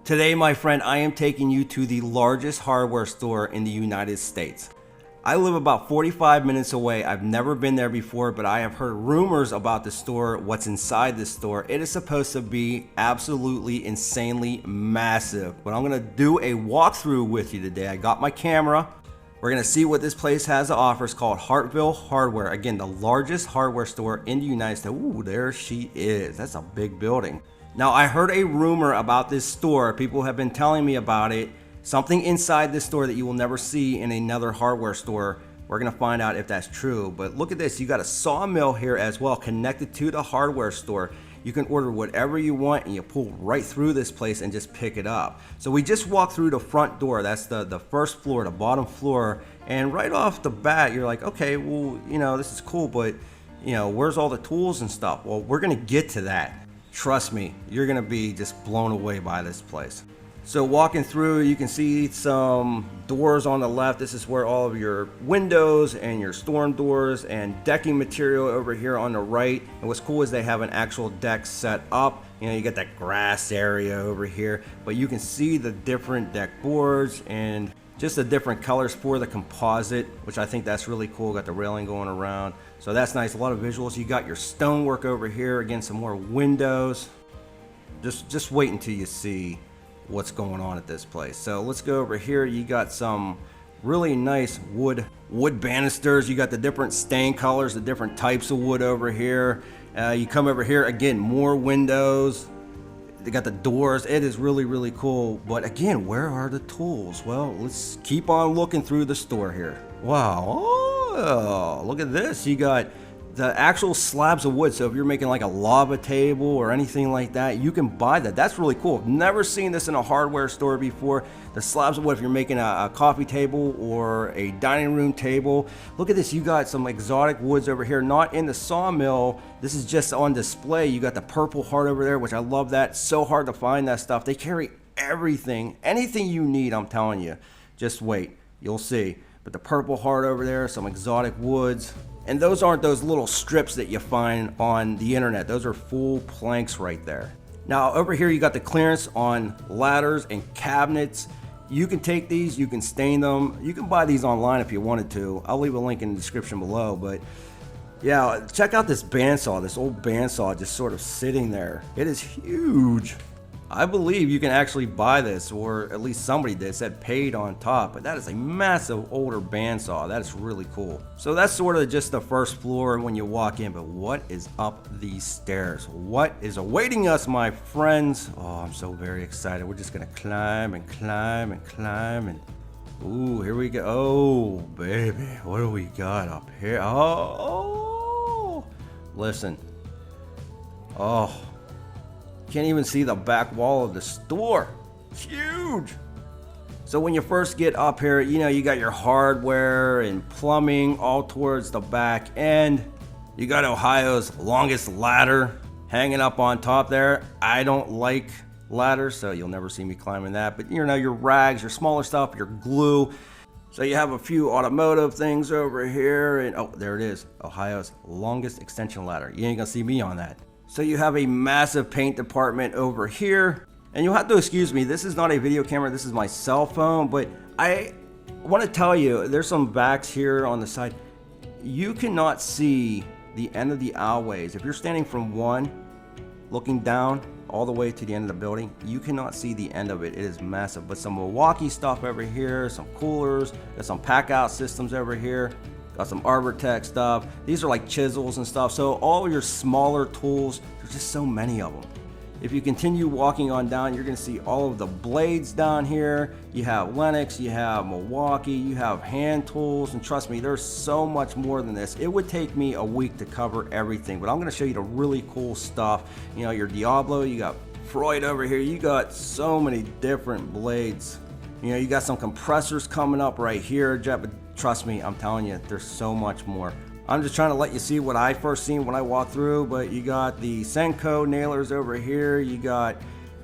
Today, my friend, I am taking you to the largest hardware store in the United States. I live about 45 minutes away. I've never been there before, but I have heard rumors about the store, what's inside the store. It is supposed to be absolutely insanely massive, but I'm gonna do a walkthrough with you today. I got my camera. We're gonna see what this place has to offer. It's called Hartville Hardware. Again, the largest hardware store in the United States. Ooh, there she is. That's a big building. Now, I heard a rumor about this store. People have been telling me about it. Something inside this store that you will never see in another hardware store. We're gonna find out if that's true. But look at this, you got a sawmill here as well, connected to the hardware store. You can order whatever you want and you pull right through this place and just pick it up. So we just walked through the front door. That's the first floor, the bottom floor. And right off the bat, you're like, okay, well, you know, this is cool, but you know, where's all the tools and stuff? Well, we're gonna get to that. Trust me, you're gonna be just blown away by this place. So walking through, you can see some doors on the left. This is where all of your windows and your storm doors and decking material over here on the right. And what's cool is they have an actual deck set up. You know, you got that grass area over here, but you can see the different deck boards and just the different colors for the composite, which I think that's really cool. Got the railing going around. So that's nice, a lot of visuals. You got your stonework over here. Again, some more windows. Just wait until you see what's going on at this place. So let's go over here. You got some really nice wood banisters. You got the different stain colors, the different types of wood over here. You come over here, again, more windows. They got the doors. It is really, really cool. But again, where are the tools? Well, let's keep on looking through the store here. Wow. Oh, look at this. You got the actual slabs of wood. So if you're making like a lava table or anything like that, you can buy that. That's really cool. Never seen this in a hardware store before. The slabs of wood, if you're making a coffee table or a dining room table. Look at this. You got some exotic woods over here, not in the sawmill. This is just on display. You got the Purple Heart over there, which I love that. So hard to find that stuff. They carry everything, anything you need, I'm telling you. Just wait, you'll see. But the Purple Heart over there, some exotic woods. And those aren't those little strips that you find on the internet. Those are full planks right there. Now over here you got the clearance on ladders and cabinets. You can take these, you can stain them. You can buy these online if you wanted to. I'll leave a link in the description below. But yeah, check out this bandsaw, this old bandsaw just sort of sitting there. It is huge. I believe you can actually buy this, or at least somebody did, said paid on top, but that is a massive older bandsaw. That is really cool. So that's sort of just the first floor when you walk in, but what is up these stairs? What is awaiting us, my friends? Oh, I'm so very excited. We're just gonna climb and climb and climb and ooh, here we go. Oh, baby, what do we got up here? Oh, listen. Oh. Can't even see the back wall of the store. It's huge. So when you first get up here, you know, you got your hardware and plumbing all towards the back end. You got Ohio's longest ladder hanging up on top there. I don't like ladders, so you'll never see me climbing that. But you know, your rags, your smaller stuff, your glue. So you have a few automotive things over here. And oh, there it is. Ohio's longest extension ladder. You ain't gonna see me on that. So you have a massive paint department over here. And you'll have to excuse me, this is not a video camera, this is my cell phone, but I want to tell you, there's some backs here on the side. You cannot see the end of the alleyways. If you're standing from one, looking down all the way to the end of the building, you cannot see the end of it. It is massive. But some Milwaukee stuff over here, some coolers, there's some pack out systems over here. Got some Arbortech stuff. These are like chisels and stuff. So all your smaller tools, there's just so many of them. If you continue walking on down, you're gonna see all of the blades down here. You have Lennox, you have Milwaukee, you have hand tools, and trust me, there's so much more than this. It would take me a week to cover everything, but I'm gonna show you the really cool stuff. You know, your Diablo, you got Freud over here. You got so many different blades. You know, you got some compressors coming up right here, but trust me, I'm telling you, there's so much more. I'm just trying to let you see what I first seen when I walked through, but you got the Senko nailers over here, you got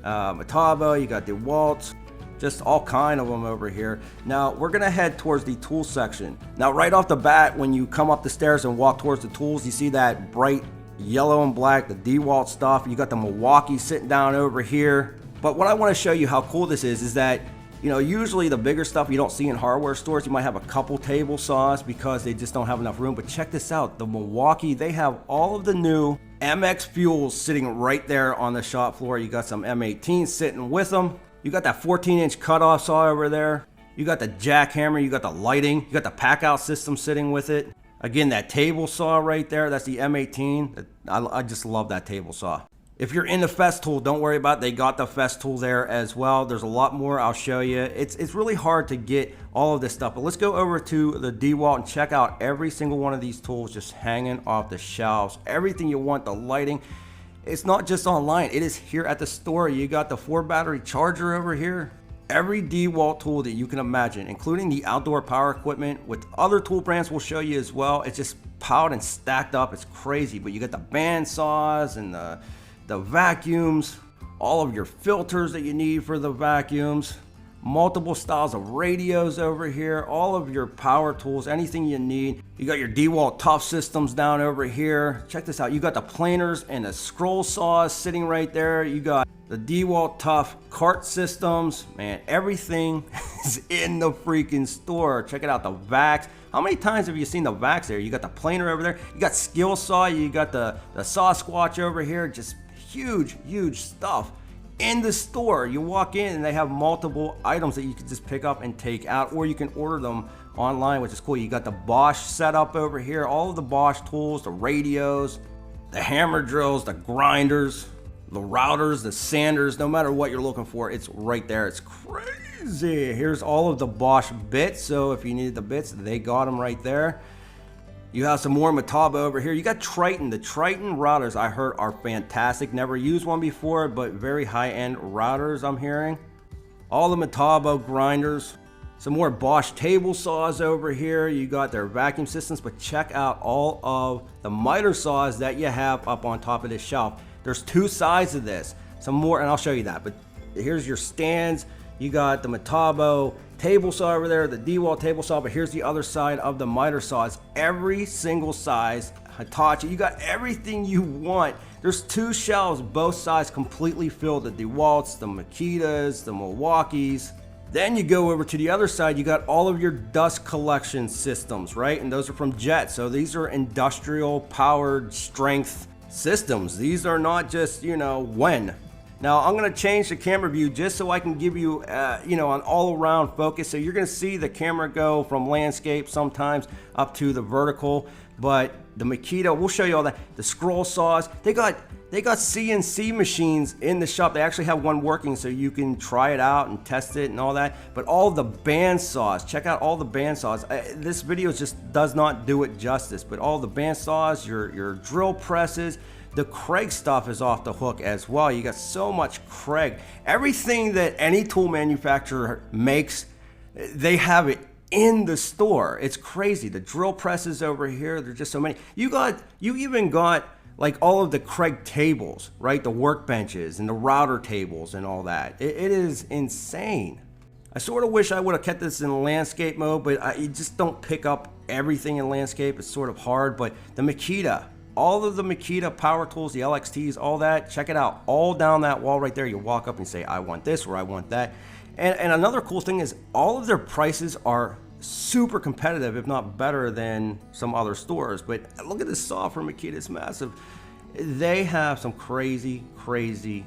Metabo, you got DeWalt, just all kind of them over here. Now we're gonna head towards the tool section. Now right off the bat, when you come up the stairs and walk towards the tools, you see that bright yellow and black, the DeWalt stuff. You got the Milwaukee sitting down over here. But what I want to show you how cool this is that, you know, usually the bigger stuff you don't see in hardware stores. You might have a couple table saws because they just don't have enough room. But check this out, the Milwaukee, they have all of the new MX Fuels sitting right there on the shop floor. You got some M18 sitting with them. You got that 14-inch cutoff saw over there. You got the jackhammer, you got the lighting, you got the pack out system sitting with it. Again, that table saw right there, that's the M18. I just love that table saw. If you're in the Festool, don't worry about it. They got the Festool there as well. There's a lot more I'll show you. It's really hard to get all of this stuff, but let's go over to the DeWalt and check out every single one of these tools just hanging off the shelves. Everything you want, the lighting. It's not just online, it is here at the store. You got the 4-battery charger over here. Every DeWalt tool that you can imagine, including the outdoor power equipment, with other tool brands we'll show you as well. It's just piled and stacked up, it's crazy. But you got the band saws and the vacuums, all of your filters that you need for the vacuums, multiple styles of radios over here, all of your power tools, anything you need. You got your DeWalt Tough systems down over here. Check this out, you got the planers and the scroll saws sitting right there. You got the DeWalt Tough cart systems. Man, everything is in the freaking store. Check it out, the vacs. How many times have you seen the vacs there? You got the planer over there, you got skill saw, you got the Sasquatch over here. Just huge stuff in the store. You walk in and they have multiple items that you can just pick up and take out, or you can order them online, which is cool. You got the Bosch setup over here, all of the Bosch tools, the radios, the hammer drills, the grinders, the routers, the sanders. No matter what you're looking for, it's right there. It's crazy. Here's all of the Bosch bits, so if you needed the bits, they got them right there. You have some more Metabo over here. You got Triton. The Triton routers I heard are fantastic. Never used one before, but very high-end routers I'm hearing. All the Metabo grinders. Some more Bosch table saws over here. You got their vacuum systems, but check out all of the miter saws that you have up on top of this shelf. There's two sides of this. Some more, and I'll show you that, but here's your stands. You got the Metabo table saw over there, the DeWalt table saw, but here's the other side of the miter saws. Every single size, Hitachi, you got everything you want. There's two shelves, both sides completely filled. The DeWalts, the Makitas, the Milwaukees. Then you go over to the other side, you got all of your dust collection systems, right? And those are from Jet. So these are industrial powered strength systems. These are not just, you know, when. Now I'm going to change the camera view just so I can give you, you know, an all-around focus. So you're going to see the camera go from landscape sometimes up to the vertical. But the Makita, we'll show you all that. The scroll saws, they got CNC machines in the shop. They actually have one working, so you can try it out and test it and all that. But all the band saws, check out all the band saws. This video just does not do it justice. But all the band saws, your drill presses. The Kreg stuff is off the hook as well. You got so much Kreg. Everything that any tool manufacturer makes, they have it in the store. It's crazy. The drill presses over here, there's just so many. You even got like all of the Kreg tables, right? The workbenches and the router tables and all that. It is insane. I sort of wish I would have kept this in landscape mode, but you just don't pick up everything in landscape. It's sort of hard, but the Makita, all of the Makita power tools, the LXTs, all that, check it out. All down that wall right there, you walk up and say, I want this or I want that. And another cool thing is all of their prices are super competitive, if not better than some other stores. But look at this saw from Makita, it's massive. They have some crazy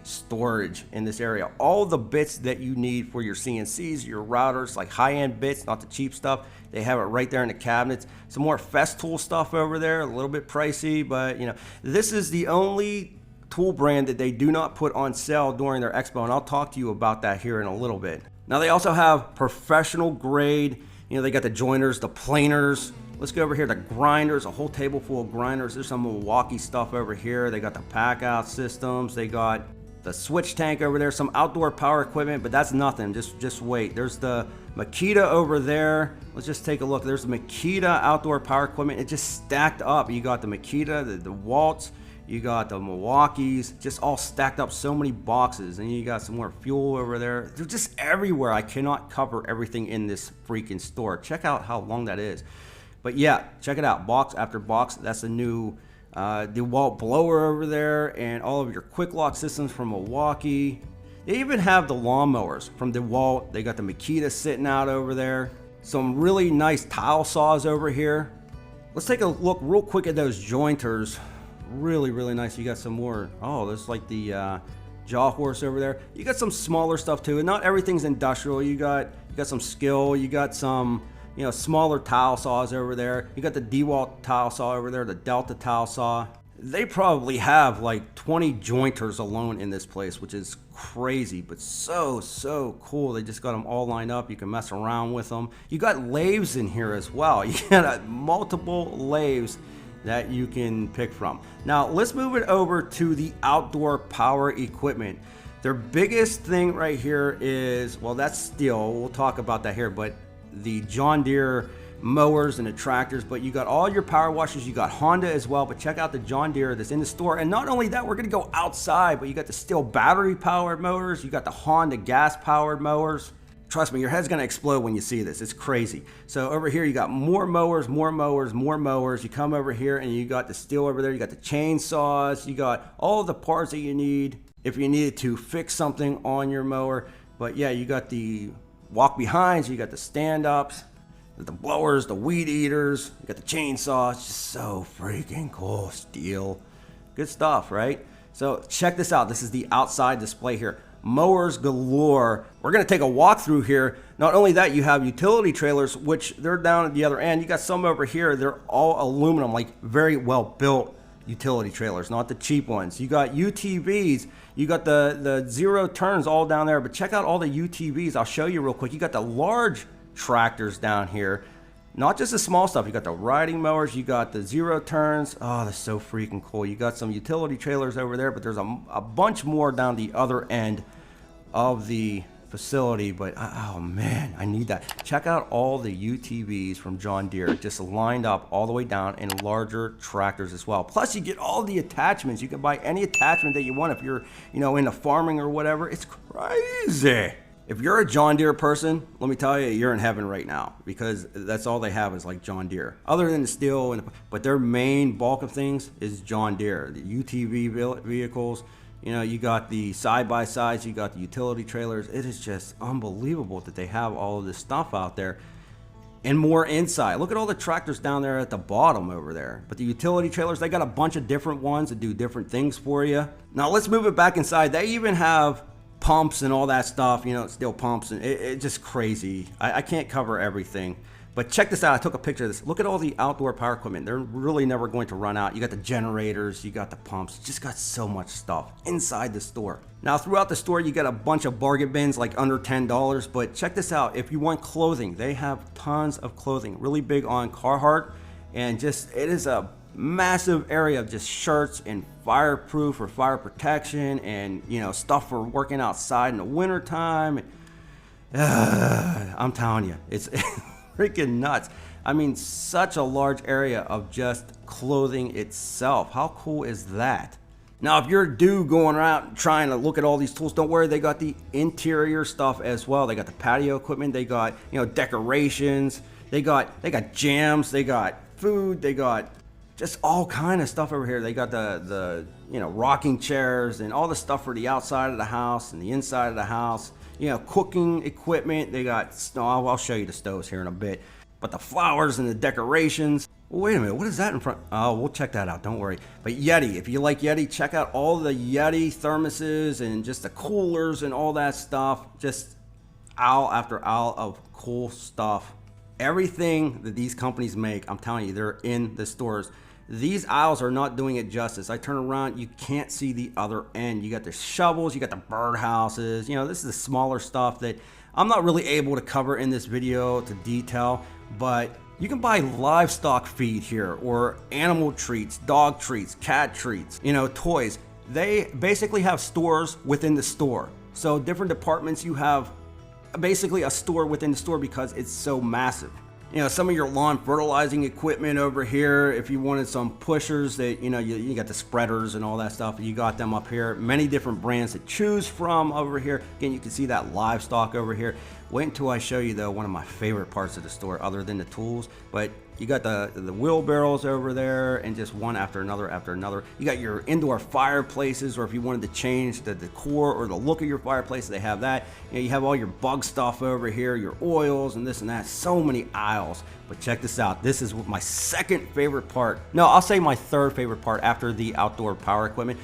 storage in this area. All the bits that you need for your CNCs, your routers, like high-end bits, not the cheap stuff, they have it right there in the cabinets. Some more Festool stuff over there, a little bit pricey, but you know, this is the only tool brand that they do not put on sale during their expo, and I'll talk to you about that here in a little bit. Now they also have professional grade, you know, they got the joiners, the planers. Let's go over here, the grinders, a whole table full of grinders. There's some Milwaukee stuff over here. They got the pack out systems. They got the switch tank over there, some outdoor power equipment, but that's nothing, just wait. There's the Makita over there. Let's just take a look. There's the Makita outdoor power equipment. It just stacked up. You got the Makita, the Waltz, you got the Milwaukees, just all stacked up, so many boxes. And you got some more fuel over there. They're just everywhere. I cannot cover everything in this freaking store. Check out how long that is. But yeah, check it out, box after box. That's the new DeWalt blower over there, and all of your quick lock systems from Milwaukee. They even have the lawnmowers from DeWalt. They got the Makita sitting out over there. Some really nice tile saws over here. Let's take a look real quick at those jointers. Really, really nice. You got some more. Oh, there's like the Jaw Horse over there. You got some smaller stuff too, and not everything's industrial. You got some Skill. You got some, you know, smaller tile saws over there. You got the DeWalt tile saw over there, the Delta tile saw. They probably have like 20 jointers alone in this place, which is crazy, but so cool. They just got them all lined up. You can mess around with them. You got lathes in here as well. You got multiple lathes that you can pick from. Now let's move it over to the outdoor power equipment. Their biggest thing right here is, well, that's Stihl. We'll talk about that here, but the John Deere mowers and the tractors, but you got all your power washers. You got Honda as well, but check out the John Deere that's in the store. And not only that, we're gonna go outside, but you got the Stihl battery powered mowers. You got the Honda gas powered mowers. Trust me, your head's gonna explode when you see this. It's crazy. So over here, you got more mowers, more mowers, more mowers. You come over here and you got the Stihl over there. You got the chainsaws. You got all the parts that you need if you needed to fix something on your mower. But yeah, you got the walk behinds, you got the stand ups, the blowers, the weed eaters, you got the chainsaw. It's just so freaking cool. Stihl. Good stuff, right? So check this out. This is the outside display here. Mowers galore. We're gonna take a walk through here. Not only that, you have utility trailers, which they're down at the other end. You got some over here. They're all aluminum, like very well built utility trailers, not the cheap ones. You got UTVs. You got the zero turns all down there. But check out all the UTVs. I'll show you real quick. You got the large tractors down here, not just the small stuff. You got the riding mowers, you got the zero turns. Oh, that's so freaking cool. You got some utility trailers over there, but there's a bunch more down the other end of the facility. But oh man, I need that. Check out all the UTVs from John Deere just lined up all the way down, in larger tractors as well. Plus you get all the attachments. You can buy any attachment that you want if you're, you know, into farming or whatever. It's crazy. If you're a John Deere person, let me tell you, you're in heaven right now, because that's all they have is like John Deere. Other than the Stihl, but their main bulk of things is John Deere. The UTV vehicles, you know, you got the side-by-sides, you got the utility trailers. It is just unbelievable that they have all of this stuff out there. And more inside. Look at all the tractors down there at the bottom over there. But the utility trailers, they got a bunch of different ones that do different things for you. Now let's move it back inside. They even have pumps and all that stuff, you know, Stihl pumps, and it's just crazy. I can't cover everything, but check this out. I took a picture of this. Look at all the outdoor power equipment. They're really never going to run out. You got the generators, you got the pumps, just got so much stuff inside the store. Now throughout the store, you got a bunch of bargain bins, like under $10, but check this out. If you want clothing, they have tons of clothing. Really big on Carhartt, and just, it is a massive area of just shirts and fireproof or fire protection, and you know, stuff for working outside in the winter time. I'm telling you, it's freaking nuts. I mean, such a large area of just clothing itself. How cool is that? Now, if you're a dude going around trying to look at all these tools, don't worry, they got the interior stuff as well. They got the patio equipment, they got, you know, decorations, they got jams, they got food, they got just all kind of stuff over here. They got the you know, rocking chairs and all the stuff for the outside of the house and the inside of the house. You know, cooking equipment. They got, I'll show you the stoves here in a bit. But the flowers and the decorations. Well, wait a minute, what is that in front? Oh, we'll check that out, don't worry. But Yeti, if you like Yeti, check out all the Yeti thermoses and just the coolers and all that stuff. Just aisle after aisle of cool stuff. Everything that these companies make, I'm telling you, they're in the stores. These aisles are not doing it justice. I turn around, you can't see the other end. You got the shovels, you got the birdhouses. You know, this is the smaller stuff that I'm not really able to cover in this video to detail, but you can buy livestock feed here, or animal treats, dog treats, cat treats, you know, toys. They basically have stores within the store. So different departments, you have basically a store within the store because it's so massive. You know, some of your lawn fertilizing equipment over here. If you wanted some pushers that, you know, you got the spreaders and all that stuff, you got them up here. Many different brands to choose from over here. Again, you can see that livestock over here. Wait until I show you though one of my favorite parts of the store other than the tools. But You got the wheelbarrows over there, and just one after another after another. You got your indoor fireplaces, or if you wanted to change the decor or the look of your fireplace, they have that. You have all your bug stuff over here, your oils and this and that. So many aisles. But check this out. This is my second favorite part. No, I'll say my third favorite part after the outdoor power equipment.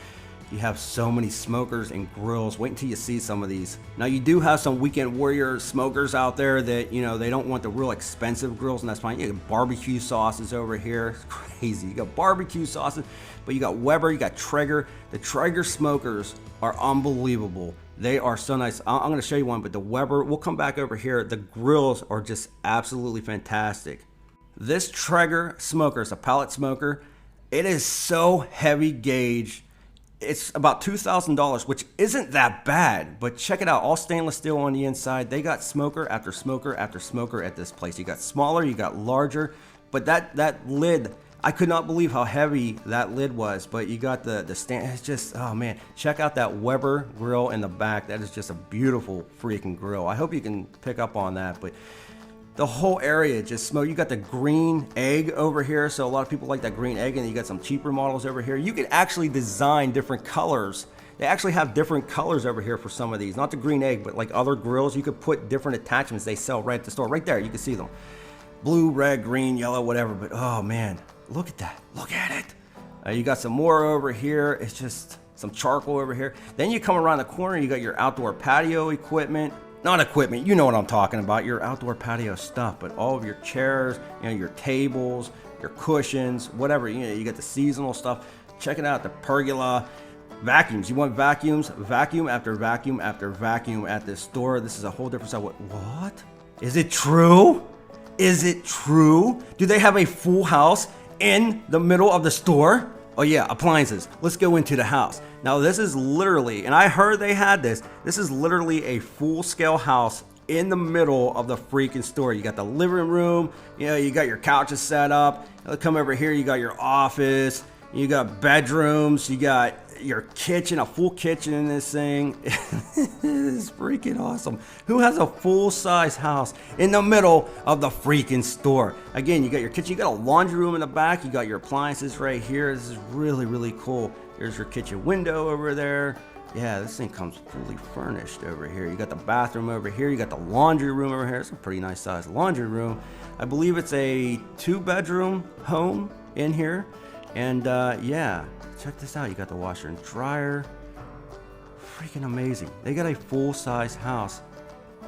You have so many smokers and grills. Wait until you see some of these. Now you do have some Weekend Warrior smokers out there that, they don't want the real expensive grills, and that's fine. You got barbecue sauces over here. It's crazy. You got barbecue sauces, but you got Weber, you got Traeger. The Traeger smokers are unbelievable. They are so nice. I'm going to show you one, but the Weber, we'll come back over here. The grills are just absolutely fantastic. This Traeger smoker is a pellet smoker. It is so heavy gauge. It's about $2,000, which isn't that bad, but check it out. All stainless steel on the inside. They got smoker after smoker after smoker at this place. You got smaller, you got larger, but that lid, I could not believe how heavy that lid was. But you got the stand. It's just, oh man, check out that Weber grill in the back. That is just a beautiful freaking grill. I hope you can pick up on that, but the whole area just smoke. You got the green egg over here, so a lot of people like that green egg, and you got some cheaper models over here. You can actually design different colors. They actually have different colors over here for some of these. Not the green egg, but like other grills, you could put different attachments they sell right at the store. Right there, you can see them. Blue, red, green, yellow, whatever. But oh man, look at that. Look at it. You got some more over here. It's just some charcoal over here. Then you come around the corner, you got your outdoor patio equipment. Not equipment, you know what I'm talking about, your outdoor patio stuff, but all of your chairs, your tables, your cushions, whatever, you got the seasonal stuff. Check it out, the pergola. Vacuums, you want vacuums? Vacuum after vacuum after vacuum at this store. This is a whole different side. What? Is it true? Is it true? Do they have a full house in the middle of the store? Oh yeah, appliances. Let's go into the house. Now this is literally, and I heard they had this is literally a full-scale house in the middle of the freaking store. You got the living room, you got your couches set up. Come over here, you got your office, you got bedrooms, you got your kitchen, a full kitchen in this thing. It's freaking awesome. Who has a full-size house in the middle of the freaking store? Again, you got your kitchen, you got a laundry room in the back, you got your appliances right here. This is really, really cool. There's your kitchen window over there. Yeah, this thing comes fully furnished over here. You got the bathroom over here. You got the laundry room over here. It's a pretty nice size laundry room. I believe it's a 2-bedroom home in here. And yeah, check this out. You got the washer and dryer. Freaking amazing. They got a full-size house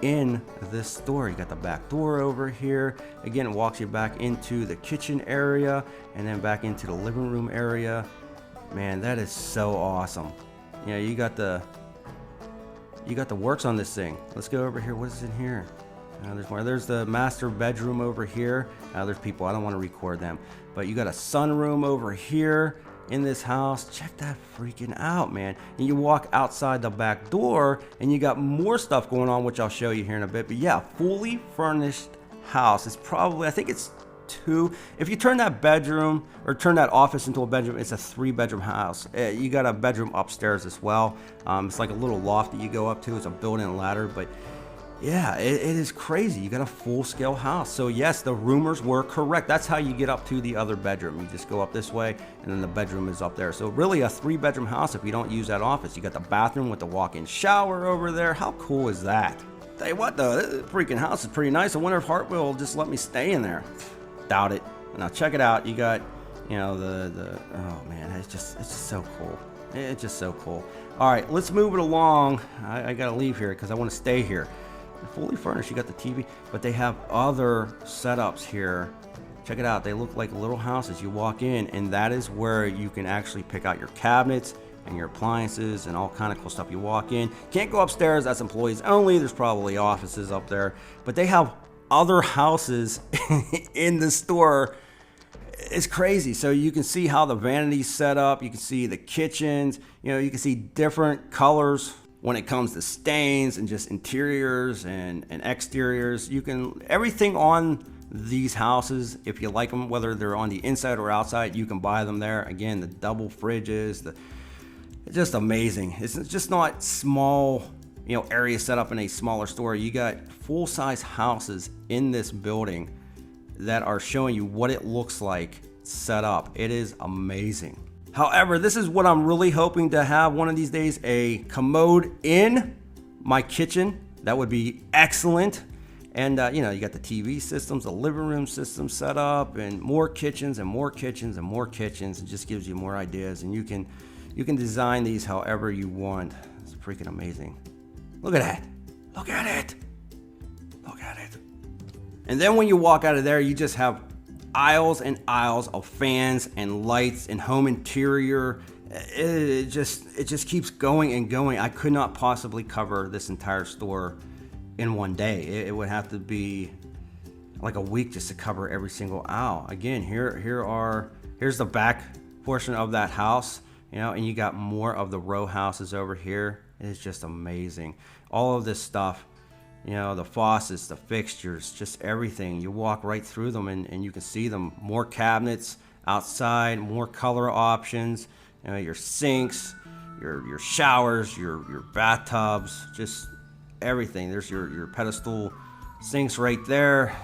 in this store. You got the back door over here. Again, it walks you back into the kitchen area and then back into the living room area. Man, that is so awesome. You got the works on this thing. Let's go over here. What is in here? There's more. There's the master bedroom over here. There's people. I don't want to record them. But you got a sunroom over here in this house. Check that freaking out, man. And you walk outside the back door and you got more stuff going on, which I'll show you here in a bit. But yeah, fully furnished house. It's probably, I think it's 2. If you turn that bedroom or turn that office into a bedroom, it's a 3-bedroom house. You got a bedroom upstairs as well. It's like a little loft that you go up to. It's a built-in ladder, but yeah, it is crazy. You got a full-scale house. So yes, the rumors were correct. That's how you get up to the other bedroom. You just go up this way, and then the bedroom is up there. So really a 3-bedroom house if you don't use that office. You got the bathroom with the walk-in shower over there. How cool is that? Tell you what though, this freaking house is pretty nice. I wonder if Hartwell will just let me stay in there. Doubt it. Now check it out. You got, oh man, it's just so cool. It's just so cool. All right, let's move it along. I gotta leave here because I want to stay here. Fully furnished. You got the TV, but they have other setups here. Check it out. They look like little houses. You walk in, and that is where you can actually pick out your cabinets and your appliances and all kind of cool stuff. You walk in. Can't go upstairs. That's employees only. There's probably offices up there, but they have other houses in the store. It's crazy. So you can see how the vanity's set up. You can see the kitchens. You can see different colors when it comes to stains and just interiors and exteriors. You can, everything on these houses, if you like them, whether they're on the inside or outside, you can buy them there. Again, the double fridges, it's just amazing. It's just not small, area set up in a smaller store. You got full-size houses in this building. that are showing you what it looks like set up. It is amazing. However, this is what I'm really hoping to have one of these days, a commode in my kitchen. That would be excellent. And you know, you got the TV systems, the living room system set up, and more kitchens and more kitchens and more kitchens. It just gives you more ideas, and you can design these however you want. It's freaking amazing. Look at that. Look at it. Look at it. And then when you walk out of there, you just have aisles and aisles of fans and lights and home interior. It just keeps going and going. I could not possibly cover this entire store in one day. It would have to be like a week just to cover every single aisle. Again, here's the back portion of that house, you know, and you got more of the row houses over here. It's just amazing. All of this stuff, you know, the faucets, the fixtures, just everything. You walk right through them and you can see them. More cabinets outside, more color options, you know, your sinks, your showers, your bathtubs, just everything. There's your pedestal sinks right there.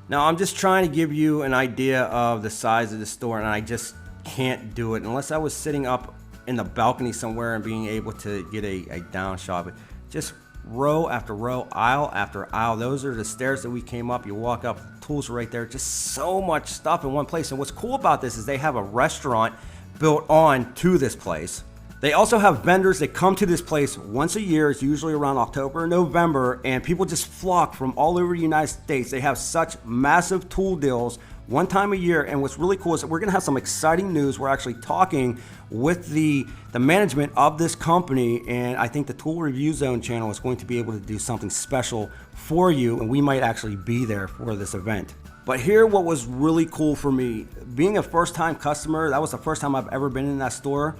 Now I'm just trying to give you an idea of the size of the store, and I just can't do it unless I was sitting up in the balcony somewhere and being able to get a down shot. But just row after row, aisle after aisle. Those are the stairs that we came up. You walk up, tools are right there. Just so much stuff in one place. And what's cool about this is they have a restaurant built on to this place. They also have vendors that come to this place once a year. It's usually around October or November, and people just flock from all over the United States. They have such massive tool deals one time a year. And what's really cool is that we're gonna have some exciting news. We're actually talking with the management of this company, and I think the Tool Review Zone channel is going to be able to do something special for you, and we might actually be there for this event. But here, what was really cool for me, being a first-time customer, that was the first time I've ever been in that store.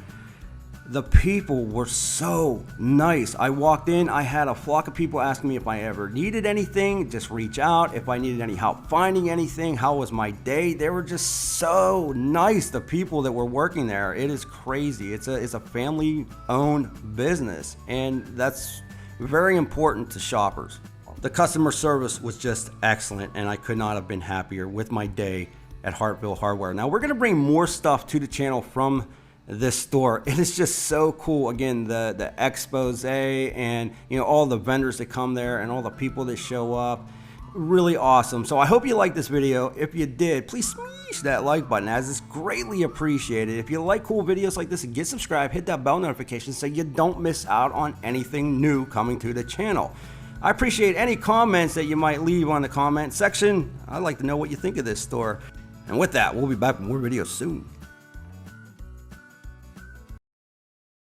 The people were so nice. I walked in, I had a flock of people asking me if I ever needed anything, just reach out. If I needed any help finding anything, how was my day? They were just so nice, the people that were working there. It is crazy. It's a family-owned business, and that's very important to shoppers. The customer service was just excellent, and I could not have been happier with my day at Hartville Hardware. Now, we're gonna bring more stuff to the channel from this store. It is just so cool. Again, the expose and, you know, all the vendors that come there and all the people that show up. Really awesome. So I hope you liked this video. If you did, please smash that like button, as it's greatly appreciated. If you like cool videos like this, get subscribed, hit that bell notification so you don't miss out on anything new coming to the channel. I appreciate any comments that you might leave on the comment section. I'd like to know what you think of this store. And with that, we'll be back with more videos soon.